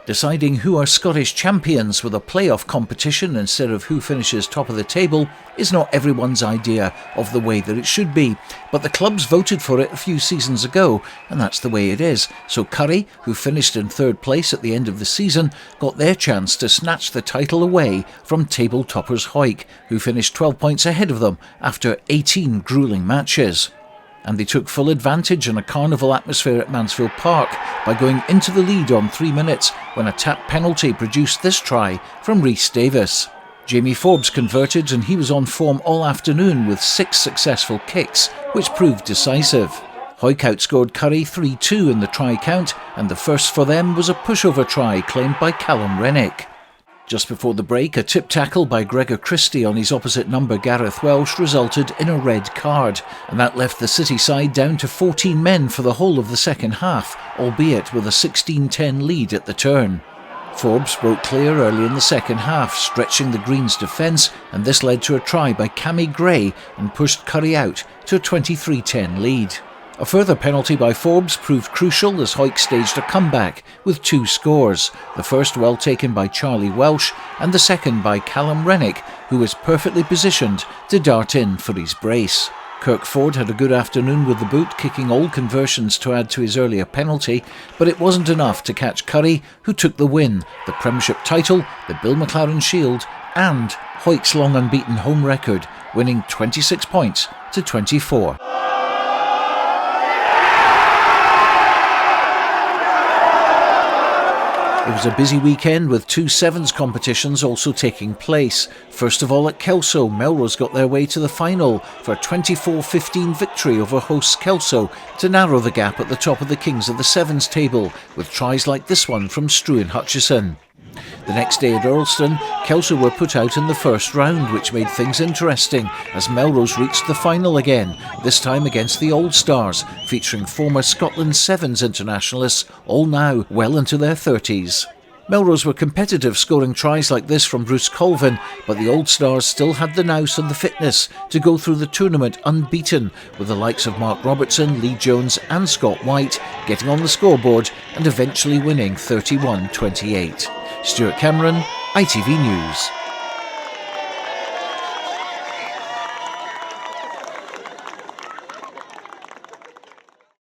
Deciding who are Scottish champions with a playoff competition instead of who finishes top of the table is not everyone's idea of the way that it should be, but the clubs voted for it a few seasons ago, and that's the way it is. So CURRIE, who finished in third place at the end of the season, got their chance to snatch the title away from table toppers HAWICK, who finished 12 points ahead of them after 18 gruelling matches. And they took full advantage in a carnival atmosphere at Mansfield Park by going into the lead on 3 minutes when a tap penalty produced this try from Rhys Davis. Jamie Forbes converted, and he was on form all afternoon with 6 successful kicks, which proved decisive. HAWICK outscored CURRIE 3-2 in the try count, and the first for them was a pushover try claimed by Callum Rennick. Just before the break, a tip tackle by Gregor Christie on his opposite number Gareth Welsh resulted in a red card, and that left the City side down to 14 men for the whole of the second half, albeit with a 16-10 lead at the turn. Forbes broke clear early in the second half, stretching the Greens' defence, and this led to a try by Cammy Gray and pushed CURRIE out to a 23-10 lead. A further penalty by Forbes proved crucial as HAWICK staged a comeback with 2 scores, the first well taken by Charlie Welsh and the second by Callum Rennick, who was perfectly positioned to dart in for his brace. Kirk Ford had a good afternoon with the boot, kicking all conversions to add to his earlier penalty, but it wasn't enough to catch CURRIE, who took the win, the Premiership title, the Bill McLaren Shield and HAWICK's long unbeaten home record, winning 26 points to 24. It was a busy weekend with 2 sevens competitions also taking place. First of all at Kelso, Melrose got their way to the final for a 24-15 victory over hosts Kelso to narrow the gap at the top of the Kings of the Sevens table, with tries like this one from Struan Hutchison. The next day at Earlston, Kelso were put out in the first round, which made things interesting as Melrose reached the final again, this time against the Old Stars, featuring former Scotland Sevens internationalists, all now well into their 30s. Melrose were competitive, scoring tries like this from Bruce Colvin, but the Old Stars still had the nous and the fitness to go through the tournament unbeaten, with the likes of Mark Robertson, Lee Jones and Scott White getting on the scoreboard and eventually winning 31-28. Stuart Cameron, ITV News.